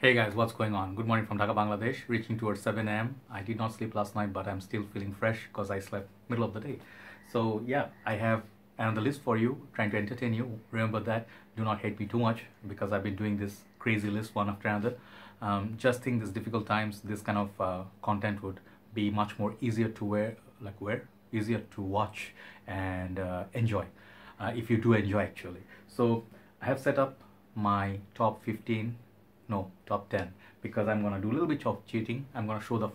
Hey guys, what's going on? Good morning from Dhaka, Bangladesh, reaching towards 7 a.m. I did not sleep last night, but I'm still feeling fresh because I slept middle of the day. So yeah, I have another list for you, trying to entertain you. Remember that, do not hate me too much because I've been doing this crazy list one after another. Just think these difficult times, this kind of content would be much more easier to easier to watch and enjoy, if you do enjoy actually. So I have set up my top 15, no, top 10, because I'm going to do a little bit of cheating. I'm going to show the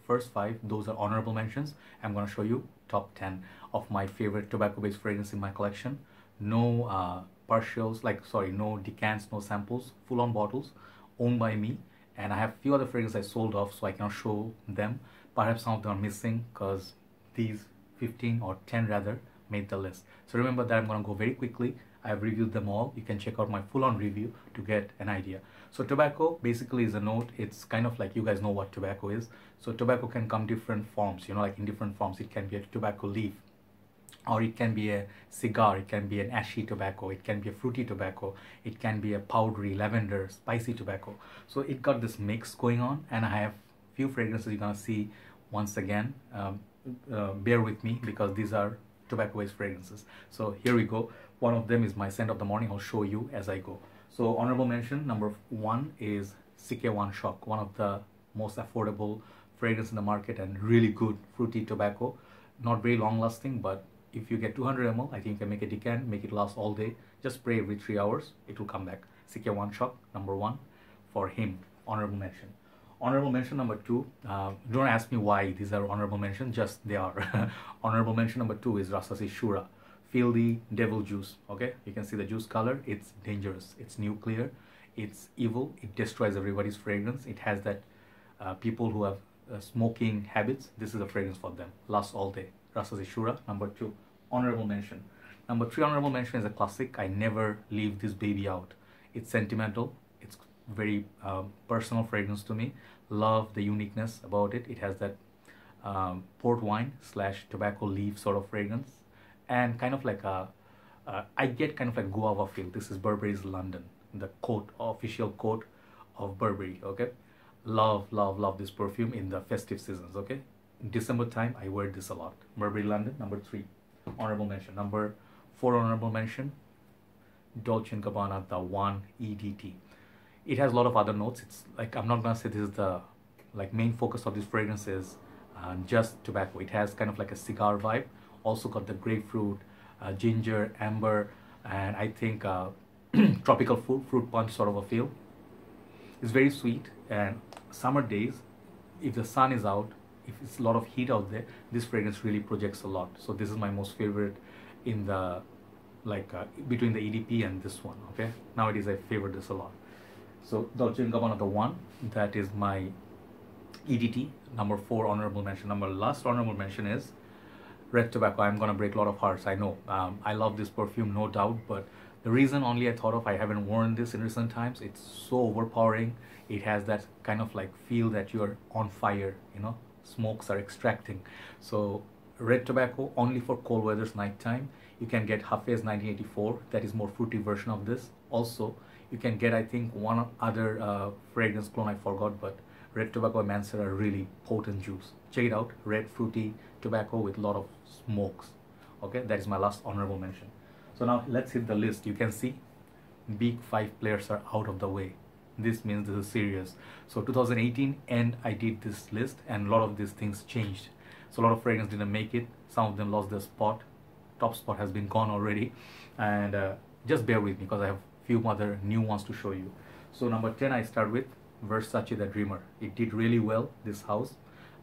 first 5, those are honorable mentions. I'm going to show you top 10 of my favorite tobacco based fragrance in my collection. No partials, no decants, no samples, full on bottles owned by me. And I have few other fragrances I sold off, so I cannot show them. Perhaps some of them are missing because these 15 or 10 rather made the list. So remember that I'm going to go very quickly. I've reviewed them all. You can check out my full-on review to get an idea. So tobacco basically is a note. It's kind of like, you guys know what tobacco is. So tobacco can come different forms, like in different forms. It can be a tobacco leaf, or it can be a cigar, it can be an ashy tobacco, it can be a fruity tobacco, it can be a powdery, lavender, spicy tobacco. So it got this mix going on, and I have few fragrances you're gonna see once again. Bear with me because these are tobacco based fragrances. So here we go. One of them is my scent of the morning. I'll show you as I go. So honorable mention number 1 is CK1 Shock, one of the most affordable fragrance in the market and really good fruity tobacco. Not very long lasting, but if you get 200 ml, I think you can make a decant, make it last all day. Just spray every 3 hours, it will come back. CK1 Shock, number 1 for him, honorable mention. Honorable mention number 2, don't ask me why these are honorable mention, just they are. Honorable mention number 2 is Rasasi Shuhrah. Feel the devil juice, okay? You can see the juice color, it's dangerous, it's nuclear, it's evil, it destroys everybody's fragrance. It has that people who have smoking habits, this is a fragrance for them, lasts all day. Rasasi Shuhrah, number 2, honorable mention. Number 3 honorable mention is a classic. I never leave this baby out. It's sentimental, it's very personal fragrance to me. Love the uniqueness about it. It has that port wine / tobacco leaf sort of fragrance, and kind of like I get kind of like guava feel. This is Burberry's London, the coat, official coat of Burberry, okay? Love this perfume in the festive seasons, okay? In December time, I wear this a lot. Burberry London, number 3, honorable mention. Number 4 honorable mention, Dolce Gabbana The One EDT. It has a lot of other notes. It's like, I'm not gonna say this is the main focus of this fragrance is just tobacco. It has kind of like a cigar vibe. Also got the grapefruit, ginger, amber, and I think tropical fruit punch sort of a feel. It's very sweet, and summer days, if the sun is out, if it's a lot of heat out there, this fragrance really projects a lot. So this is my most favorite in the between the EDP and this one, okay? Nowadays I favor this a lot. So Dolce & Gabbana The One, that is my EDT, number 4 honorable mention. Last honorable mention is Red Tobacco. I'm gonna break a lot of hearts, I know. I love this perfume, no doubt, but the reason only I thought of, I haven't worn this in recent times, it's so overpowering. It has that kind of feel that you're on fire, smokes are extracting. So Red Tobacco, only for cold weather's nighttime. You can get Hafez 1984, that is more fruity version of this. Also, you can get, I think, one other fragrance clone I forgot, but Red Tobacco and Mancera, really potent juice. Check it out, red fruity tobacco with a lot of smokes. Okay, that is my last honorable mention. So now let's hit the list. You can see big 5 players are out of the way. This means this is serious. So 2018 and I did this list, and a lot of these things changed. So a lot of fragrance didn't make it. Some of them lost their spot. Top spot has been gone already, and just bear with me because I have few other new ones to show you. So number 10, I start with Versace The Dreamer. It did really well, this house.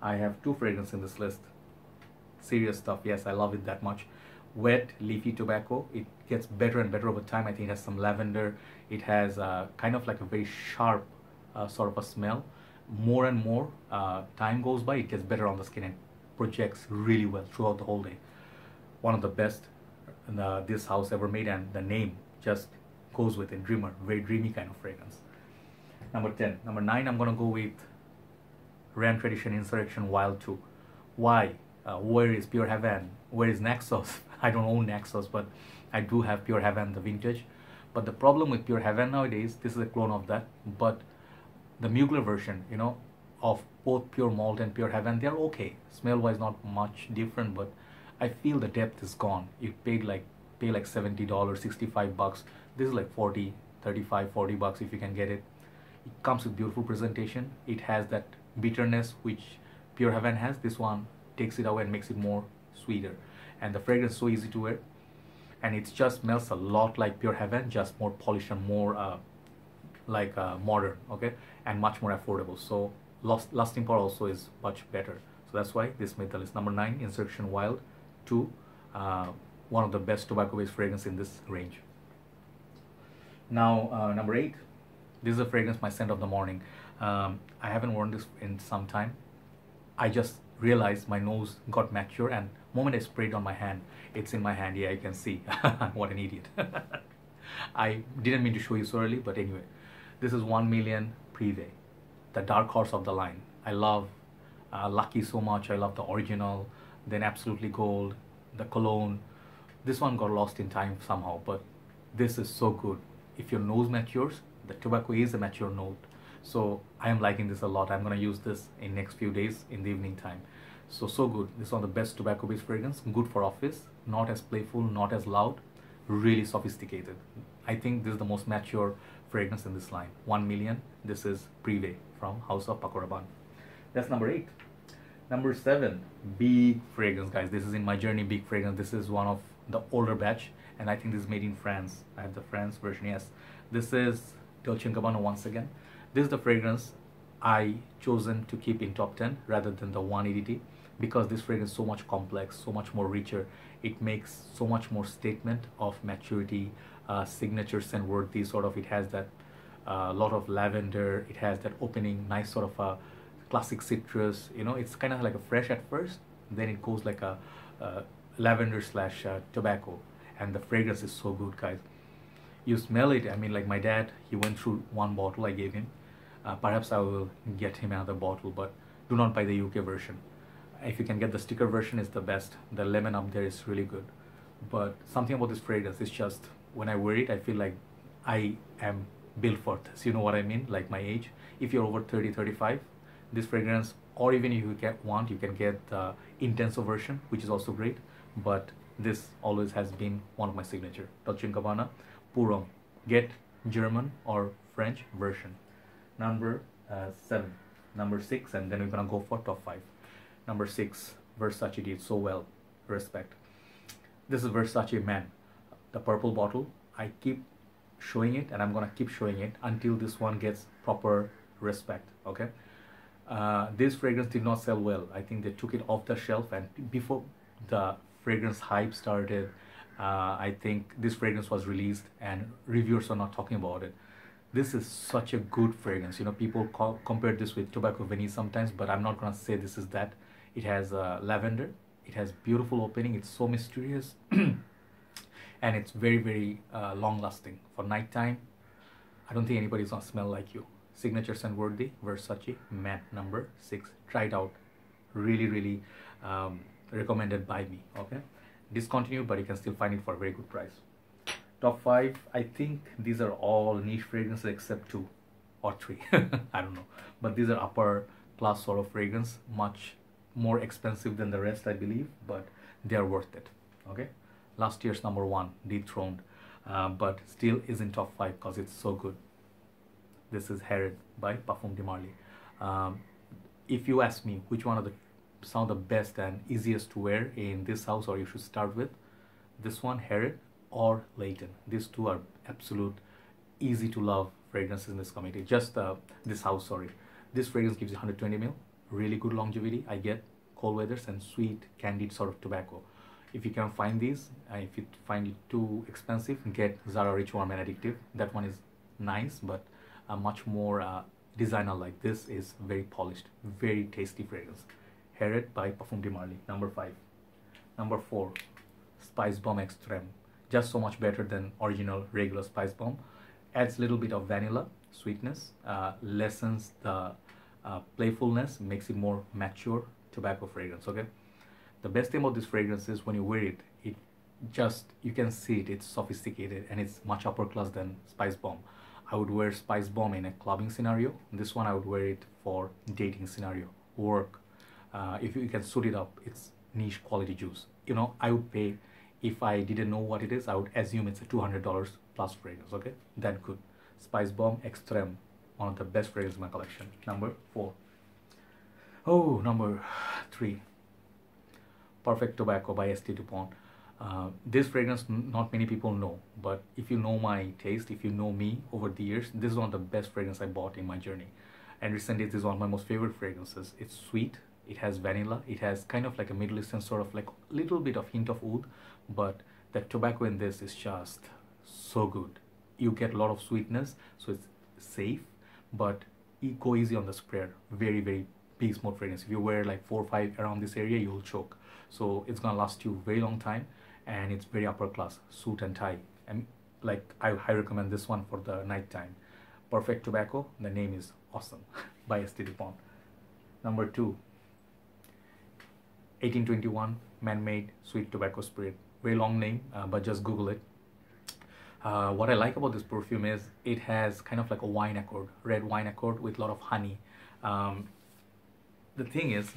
I have 2 fragrances in this list. Serious stuff, yes, I love it that much. Wet leafy tobacco. It gets better and better over time. I think it has some lavender. It has kind of like a very sharp sort of a smell. More and more time goes by, it gets better on the skin and projects really well throughout the whole day. One of the best this house ever made, and the name just goes with it. Dreamer, very dreamy kind of fragrance. Number 10. Number 9, I'm gonna go with Ram Tradition Insurrection Wild 2. Why? Where is Pure Heaven? Where is Naxos? I don't own Naxos, but I do have Pure Heaven, the vintage. But the problem with Pure Heaven nowadays, this is a clone of that, but The Mugler version, you know, of both Pure Malt and Pure Heaven, they're okay. Smell wise, not much different, but I feel the depth is gone. You pay like $70, $65. This is like 40, 35, 40 bucks if you can get it. It comes with beautiful presentation. It has that bitterness which Pure Heaven has. This one takes it away and makes it more sweeter. And the fragrance is so easy to wear. And it just smells a lot like Pure Heaven, just more polished and more modern, okay? And much more affordable. So lasting power also is much better. So that's why this made the list. Number 9, Insurrection Wild 2. One of the best tobacco-based fragrance in this range. Now, number 8. This is a fragrance, my scent of the morning. I haven't worn this in some time. I just realized my nose got mature, and the moment I sprayed on my hand, it's in my hand. Yeah, you can see. What an idiot. I didn't mean to show you so early, but anyway. This is 1 Million Privé, the dark horse of the line. I love Lucky so much. I love the original, then Absolutely Gold, the cologne. This one got lost in time somehow, but this is so good. If your nose matures, the tobacco is a mature note. So I am liking this a lot. I'm going to use this in next few days in the evening time. So good. This is one of the best tobacco-based fragrance. Good for office. Not as playful, not as loud. Really sophisticated. I think this is the most mature fragrance in this line. 1 Million. This is Privé from House of Paco Rabanne. That's number 8. Number 7. Big fragrance, guys. This is in my journey. Big fragrance. This is one of the older batch, and I think this is made in France. I have the France version. Yes. This is Dolce Gabbana once again. This is the fragrance I chosen to keep in top 10 rather than the One EDT, because this fragrance is so much complex, so much more richer. It makes so much more statement of maturity, signature scent worthy sort of. It has that lot of lavender. It has that opening, nice sort of a classic citrus. You know, it's kind of like a fresh at first, then it goes like a lavender slash tobacco, and the fragrance is so good, guys. You smell it. I mean, like my dad, he went through one bottle I gave him. Perhaps I will get him another bottle, but do not buy the UK version. If you can get the sticker version, it's the best. The lemon up there is really good. But something about this fragrance is just, when I wear it, I feel like I am built for this. You know what I mean? Like my age. If you're over 30, 35, this fragrance, or even if you you can get the intenso version, which is also great. But this always has been one of my signature. Dolce & Gabbana Pour-Homme. Get German or French version. Number 7. Number 6, and then we're gonna go for top 5. Number 6, Versace did so well. Respect. This is Versace Man, the purple bottle. I keep showing it, and I'm gonna keep showing it until this one gets proper respect. Okay. This fragrance did not sell well. I think they took it off the shelf, and before the fragrance hype started, I think this fragrance was released and reviewers are not talking about it. This is such a good fragrance. You know, people compare this with Tobacco Vanille sometimes, but I'm not gonna say this is that. It has lavender. It has beautiful opening. It's so mysterious, and it's very, very long lasting for nighttime. I don't think anybody's gonna smell like you. Signature scent worthy. Versace Man, number 6. Try it out. Really, really recommended by me. Okay, discontinued, but you can still find it for a very good price. Top 5, I think these are all niche fragrances except 2 or 3. I don't know, but these are upper class sort of fragrance, much more expensive than the rest, I believe, but they are worth it. Okay, last year's number 1 dethroned, but still is in top 5 because it's so good. This is Herod by Parfum de Marly. If you ask me which one of some of the best and easiest to wear in this house, or you should start with, this one, Herod, or Layton. These two are absolute easy to love fragrances in this community. Just this house, sorry. This fragrance gives you 120 ml, really good longevity. I get cold weathers and sweet candied sort of tobacco. If you can find these, if you find it too expensive, get Zara Rich Warm and Addictive. That one is nice, but a much more designer like this is very polished, very tasty fragrance. Herod by Parfum de Marly, number 5. Number 4, Spice Bomb Extreme. Just so much better than original regular Spice Bomb. Adds a little bit of vanilla sweetness, lessens the playfulness, makes it more mature tobacco fragrance. Okay, the best thing about this fragrance is when you wear it, you can see it, it's sophisticated and it's much upper class than Spice Bomb. I would wear Spice Bomb in a clubbing scenario. This one I would wear it for dating scenario, work. If you can suit it up, it's niche quality juice. You know, I would pay, if I didn't know what it is, I would assume it's a $200 plus fragrance, okay? That good. Spice Bomb Extreme, one of the best fragrances in my collection. Number 4. Oh, number 3. Perfect Tobacco by St. Dupont. This fragrance not many people know, but if you know my taste, if you know me over the years, this is one of the best fragrances I bought in my journey. And recently this is one of my most favorite fragrances. It's sweet, it has vanilla, it has kind of like a Middle Eastern sort of like little bit of hint of oud, but the tobacco in this is just so good. You get a lot of sweetness, so it's safe, but you go easy on the sprayer. Very, very big smoke fragrance. If you wear like 4 or 5 around this area, you'll choke. So it's gonna last you a very long time, and it's very upper class, suit and tie. And like I recommend this one for the night time. Perfect Tobacco, the name is awesome, by St. Dupont. Number 2, 1821 Man-Made Sweet Tobacco Spirit. Very long name, but just Google it. What I like about this perfume is it has kind of like a wine accord, red wine accord with a lot of honey. The thing is,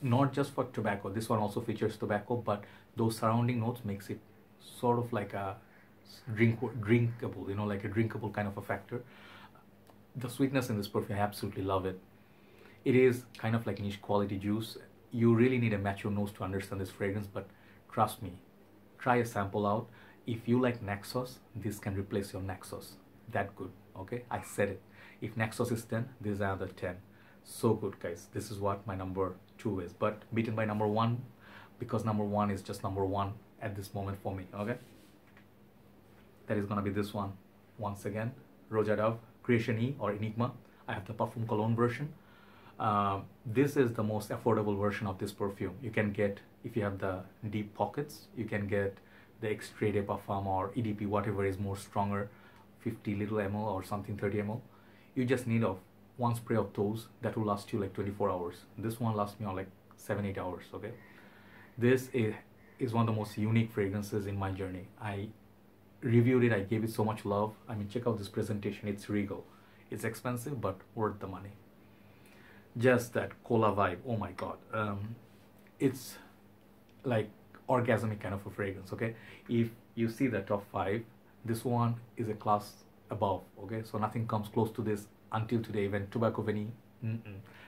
not just for tobacco, this one also features tobacco, but those surrounding notes makes it sort of like a drinkable, you know, like a drinkable kind of a factor. The sweetness in this perfume, I absolutely love it. It is kind of like niche quality juice. You really need a mature nose to understand this fragrance, but trust me, try a sample out. If you like Naxos, this can replace your Naxos. That good, okay? I said it. If Naxos is 10, this is another 10. So good, guys. This is what my number 2 is, but beaten by number 1 because number 1 is just number 1 at this moment for me, okay? That is gonna be this one. Once again, Roja Dove Creation E or Enigma. I have the Parfum Cologne version. This is the most affordable version of this perfume. You can get, if you have the deep pockets, you can get the Extrait de Parfum or EDP, whatever is more stronger, 50 little ml or something, 30 ml. You just need of 1 spray of those that will last you like 24 hours. This one lasts me on like 7-8 hours, okay? This is one of the most unique fragrances in my journey. I reviewed it, I gave it so much love. I mean, check out this presentation, it's regal. It's expensive, but worth the money. Just that cola vibe, oh my god. It's like orgasmic kind of a fragrance, okay? If you see the top 5, this one is a class above, okay? So nothing comes close to this until today. Even Tobacco Veni,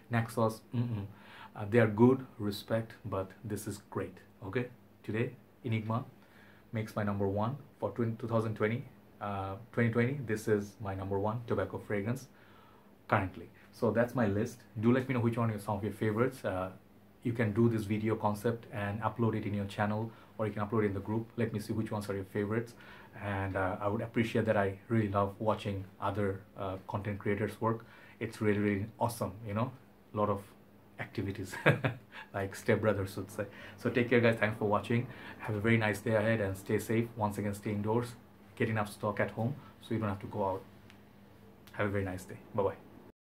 Naxos, they are good, respect, but this is great, okay? Today, Enigma makes my number 1 for 2020. This is my number 1 tobacco fragrance currently. So that's my list. Do let me know which one is some of your favorites. You can do this video concept and upload it in your channel, or you can upload it in the group. Let me see which ones are your favorites, and I would appreciate that. I really love watching other content creators work. It's really, really awesome, you know, a lot of activities like stepbrothers would say. So take care, guys. Thanks for watching. Have a very nice day ahead and stay safe. Once again, stay indoors, get enough stock at home so you don't have to go out. Have a very nice day. Bye bye.